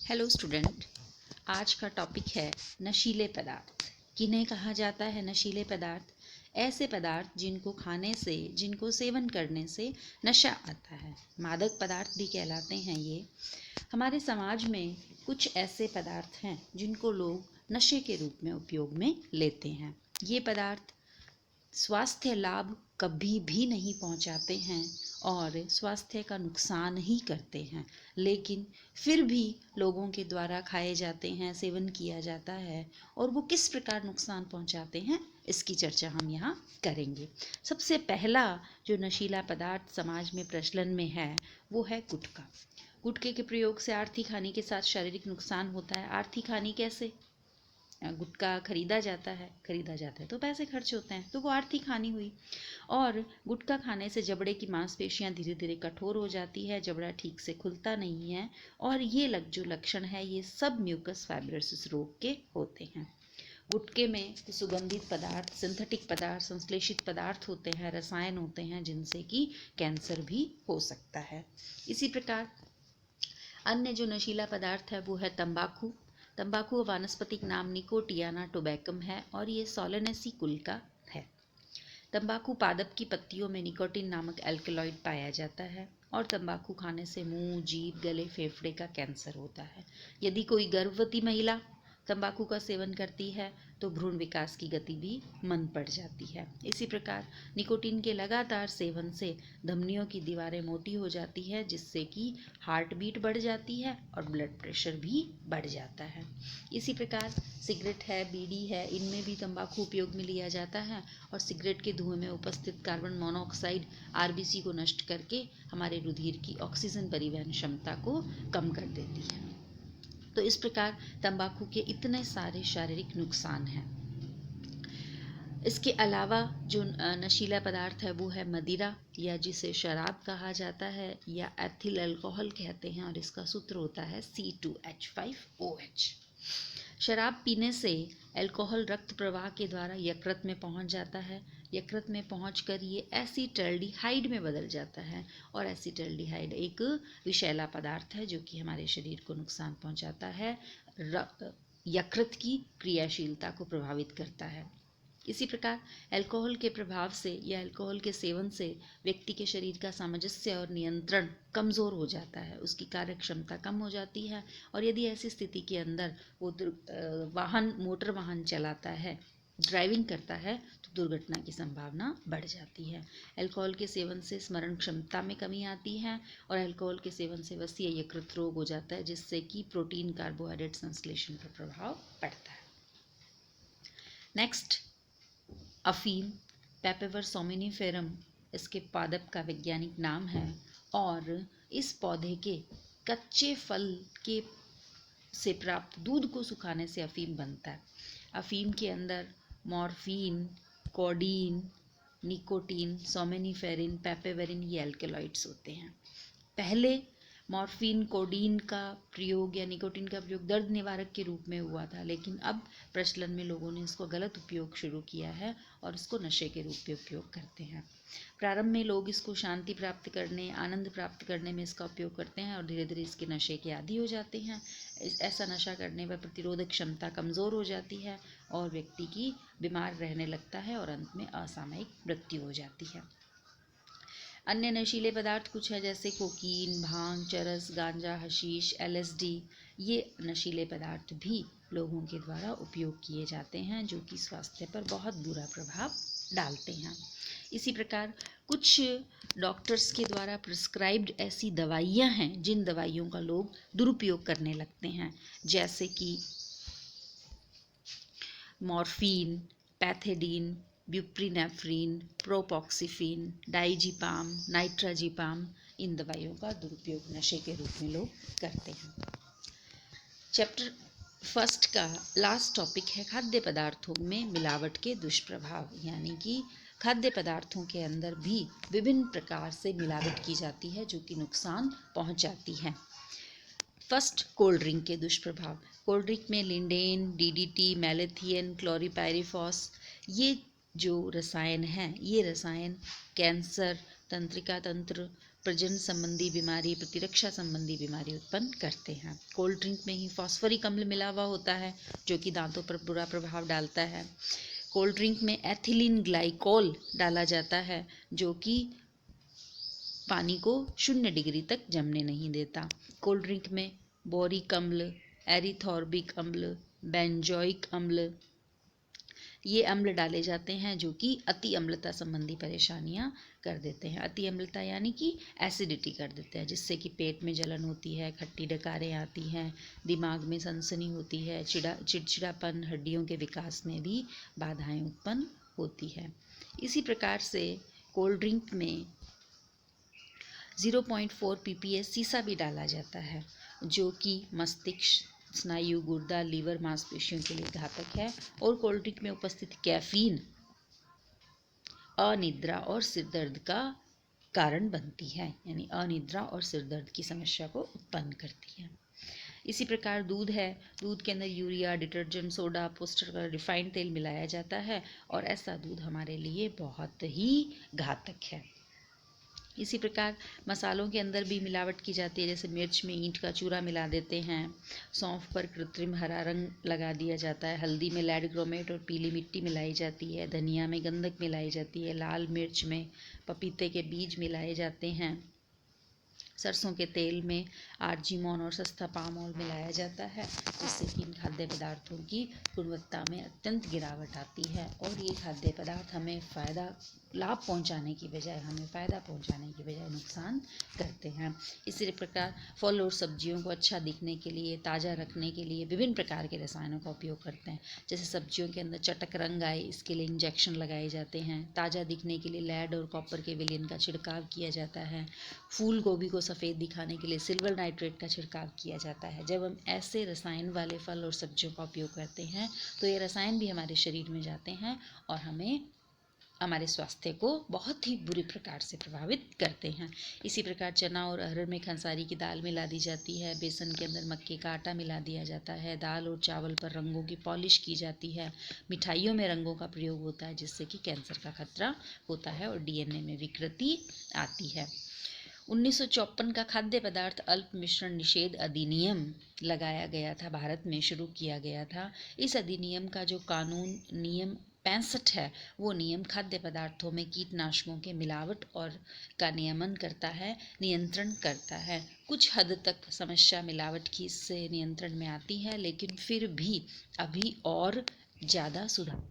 Hello student, आज का topic है नशीले पदार्थ। किन्हें कहा जाता है नशीले पदार्थ? ऐसे पदार्थ जिनको खाने से, जिनको सेवन करने से नशा आता है, मादक पदार्थ भी कहलाते हैं ये। हमारे समाज में कुछ ऐसे पदार्थ हैं जिनको लोग नशे के रूप में उपयोग में लेते हैं। ये पदार्थ स्वास्थ्य लाभ कभी भी नहीं पहुंचाते हैं और स्वास्थ्य का नुकसान ही करते हैं, लेकिन फिर भी लोगों के द्वारा खाए जाते हैं, सेवन किया जाता है। और वो किस प्रकार नुकसान पहुंचाते हैं, इसकी चर्चा हम यहाँ करेंगे। सबसे पहला जो नशीला पदार्थ समाज में प्रचलन में है वो है गुटखा। गुटखे के प्रयोग से आर्थिक हानि के साथ शारीरिक नुकसान होता है। आर्थिक हानि कैसे? गुटखा खरीदा जाता है तो पैसे खर्च होते हैं, तो वो आर्थिक हानि हुई। और गुटखा खाने से जबड़े की मांसपेशियां धीरे धीरे कठोर हो जाती है, जबड़ा ठीक से खुलता नहीं है, और ये जो लक्षण है ये सब म्यूकस फाइब्रोसिस रोग के होते हैं। गुटखे में सुगंधित पदार्थ, सिंथेटिक पदार्थ, संश्लेषित पदार्थ होते हैं, रसायन होते हैं जिनसे कि कैंसर भी हो सकता है। इसी प्रकार अन्य जो नशीला पदार्थ है वो है तंबाकू। तंबाकू वानस्पतिक नाम निकोटियाना टोबैकम है और ये सोलेनेसी कुल का है। तंबाकू पादप की पत्तियों में निकोटिन नामक एल्कलॉइड पाया जाता है और तंबाकू खाने से मुंह, जीभ, गले, फेफड़े का कैंसर होता है। यदि कोई गर्भवती महिला तंबाकू का सेवन करती है तो भ्रूण विकास की गति भी मंद पड़ जाती है। इसी प्रकार निकोटीन के लगातार सेवन से धमनियों की दीवारें मोटी हो जाती है, जिससे कि हार्ट बीट बढ़ जाती है और ब्लड प्रेशर भी बढ़ जाता है। इसी प्रकार सिगरेट है, बीड़ी है, इनमें भी तंबाकू उपयोग में लिया जाता है और सिगरेट के धुएं में उपस्थित कार्बन मोनोऑक्साइड आरबीसी को नष्ट करके हमारे रुधिर की ऑक्सीजन परिवहन क्षमता को कम कर देती है। तो इस प्रकार तंबाकू के इतने सारे शारीरिक नुकसान हैं। इसके अलावा जो नशीला पदार्थ है वो है मदिरा, या जिसे शराब कहा जाता है या एथिल अल्कोहल कहते हैं, और इसका सूत्र होता है C2H5OH। शराब पीने से अल्कोहल रक्त प्रवाह के द्वारा यकृत में पहुंच जाता है। यकृत में पहुंचकर ये एसीटल्डिहाइड में बदल जाता है और एसीटल्डिहाइड एक विषैला पदार्थ है जो कि हमारे शरीर को नुकसान पहुंचाता है, यकृत की क्रियाशीलता को प्रभावित करता है। इसी प्रकार अल्कोहल के प्रभाव से या अल्कोहल के सेवन से व्यक्ति के शरीर का सामंजस्य और नियंत्रण कमज़ोर हो जाता है, उसकी कार्य क्षमता कम हो जाती है, और यदि ऐसी स्थिति के अंदर वो मोटर वाहन चलाता है, ड्राइविंग करता है, तो दुर्घटना की संभावना बढ़ जाती है। अल्कोहल के सेवन से स्मरण क्षमता में कमी आती है और अल्कोहल के सेवन से वसीय यकृत रोग हो जाता है, जिससे कि प्रोटीन कार्बोहाइड्रेट संश्लेषण पर प्रभाव पड़ता है। नेक्स्ट, अफीम, पेपेवर सोमिनिफेरम इसके पादप का वैज्ञानिक नाम है, और इस पौधे के कच्चे फल के से प्राप्त दूध को सुखाने से अफीम बनता है। अफीम के अंदर मॉर्फिन, कोडीन, निकोटीन, सोमेनिफेरिन, पेपेवरिन ये एल्कलॉइड्स होते हैं। पहले मॉर्फिन, कोडीन का प्रयोग या निकोटीन का प्रयोग दर्द निवारक के रूप में हुआ था, लेकिन अब प्रचलन में लोगों ने इसको गलत उपयोग शुरू किया है और इसको नशे के रूप में उपयोग करते हैं। प्रारंभ में लोग इसको शांति प्राप्त करने, आनंद प्राप्त करने में इसका उपयोग करते हैं और धीरे धीरे इसके नशे के आदी हो जाते हैं। ऐसा नशा करने पर प्रतिरोधक क्षमता कमज़ोर हो जाती है और व्यक्ति की बीमार रहने लगता है और अंत में असामयिक मृत्यु हो जाती है। अन्य नशीले पदार्थ कुछ है, जैसे कोकीन, भांग, चरस, गांजा, हशीश, LSD। ये नशीले पदार्थ भी लोगों के द्वारा उपयोग किए जाते हैं, जो कि स्वास्थ्य पर बहुत बुरा प्रभाव डालते हैं। इसी प्रकार कुछ डॉक्टर्स के द्वारा प्रिस्क्राइब्ड ऐसी दवाइयाँ हैं जिन दवाइयों का लोग दुरुपयोग करने लगते हैं, जैसे कि मॉर्फिन, पैथेडीन, ब्यूप्रीनेफ्रीन, प्रोपॉक्सिफिन, डाइजीपाम, नाइट्राजीपाम, इन दवाइयों का दुरुपयोग नशे के रूप में लोग करते हैं। चैप्टर फर्स्ट का लास्ट टॉपिक है खाद्य पदार्थों में मिलावट के दुष्प्रभाव, यानी कि खाद्य पदार्थों के अंदर भी विभिन्न प्रकार से मिलावट की जाती है जो कि नुकसान पहुंचाती है। फर्स्ट, कोल्ड ड्रिंक के दुष्प्रभाव। कोल्ड ड्रिंक में लिंडेन, DDT, मैलेथियन, क्लोरीपायरिफॉस ये जो रसायन हैं, ये रसायन कैंसर, तंत्रिका तंत्र, प्रजनन संबंधी बीमारी, प्रतिरक्षा संबंधी बीमारी उत्पन्न करते हैं। कोल्ड ड्रिंक में ही फॉस्फोरिक अम्ल मिला हुआ होता है जो कि दांतों पर बुरा प्रभाव डालता है। कोल्ड ड्रिंक में एथिलीन ग्लाइकोल डाला जाता है जो कि पानी को 0 डिग्री तक जमने नहीं देता। कोल्ड ड्रिंक में बोरिक अम्ल, एरिथॉर्बिक अम्ल, बेंजोइक अम्ल, ये अम्ल डाले जाते हैं जो कि अति अम्लता संबंधी परेशानियां कर देते हैं। अति अम्लता यानी कि एसिडिटी कर देते हैं, जिससे कि पेट में जलन होती है, खट्टी डकारें आती हैं, दिमाग में सनसनी होती है, चिड़चिड़ापन, हड्डियों के विकास में भी बाधाएं उत्पन्न होती है। इसी प्रकार से कोल्ड ड्रिंक में 0.4 ppm सीसा भी डाला जाता है जो कि मस्तिष्क, स्नायु, गुर्दा, लीवर, मांसपेशियों के लिए घातक है। और कोल्ड ड्रिंक में उपस्थित कैफीन अनिद्रा और सिरदर्द का कारण बनती है, यानी अनिद्रा और सिरदर्द की समस्या को उत्पन्न करती है। इसी प्रकार दूध है, दूध के अंदर यूरिया, डिटर्जेंट, सोडा, पुष्ट रिफाइंड तेल मिलाया जाता है और ऐसा दूध हमारे लिए बहुत ही घातक है। इसी प्रकार मसालों के अंदर भी मिलावट की जाती है, जैसे मिर्च में ईंट का चूरा मिला देते हैं, सौंफ पर कृत्रिम हरा रंग लगा दिया जाता है, हल्दी में लेड ग्रोमेट और पीली मिट्टी मिलाई जाती है, धनिया में गंधक मिलाई जाती है, लाल मिर्च में पपीते के बीज मिलाए जाते हैं, सरसों के तेल में आर्जिमोन और सस्ता पाम ऑयल मिलाया जाता है, जिससे कि इन खाद्य पदार्थों की गुणवत्ता में अत्यंत गिरावट आती है और ये खाद्य पदार्थ हमें लाभ पहुंचाने की बजाय हमें फ़ायदा पहुंचाने की बजाय नुकसान करते हैं। इसी प्रकार फल और सब्जियों को अच्छा दिखने के लिए, ताज़ा रखने के लिए विभिन्न प्रकार के रसायनों का उपयोग करते हैं। जैसे सब्जियों के अंदर चटक रंग आए, इसके लिए इंजेक्शन लगाए जाते हैं। ताज़ा दिखने के लिए लेड और कॉपर के विलयन का छिड़काव किया जाता है। फूल गोभी को सफ़ेद दिखाने के लिए सिल्वर नाइट्रेट का छिड़काव किया जाता है। जब हम ऐसे रसायन वाले फल और सब्जियों का उपयोग करते हैं तो ये रसायन भी हमारे शरीर में जाते हैं और हमारे स्वास्थ्य को बहुत ही बुरी प्रकार से प्रभावित करते हैं। इसी प्रकार चना और अरहर में खंसारी की दाल मिला दी जाती है, बेसन के अंदर मक्के का आटा मिला दिया जाता है, दाल और चावल पर रंगों की पॉलिश की जाती है, मिठाइयों में रंगों का प्रयोग होता है जिससे कि कैंसर का खतरा होता है और डीएनए में विकृति आती है। 1954 का खाद्य पदार्थ अल्प मिश्रण निषेध अधिनियम लगाया गया था, भारत में शुरू किया गया था। इस अधिनियम का जो कानून नियम 65 है, वो नियम खाद्य पदार्थों में कीटनाशकों के मिलावट और का नियमन करता है, नियंत्रण करता है। कुछ हद तक समस्या मिलावट की इससे नियंत्रण में आती है, लेकिन फिर भी अभी और ज़्यादा सुधार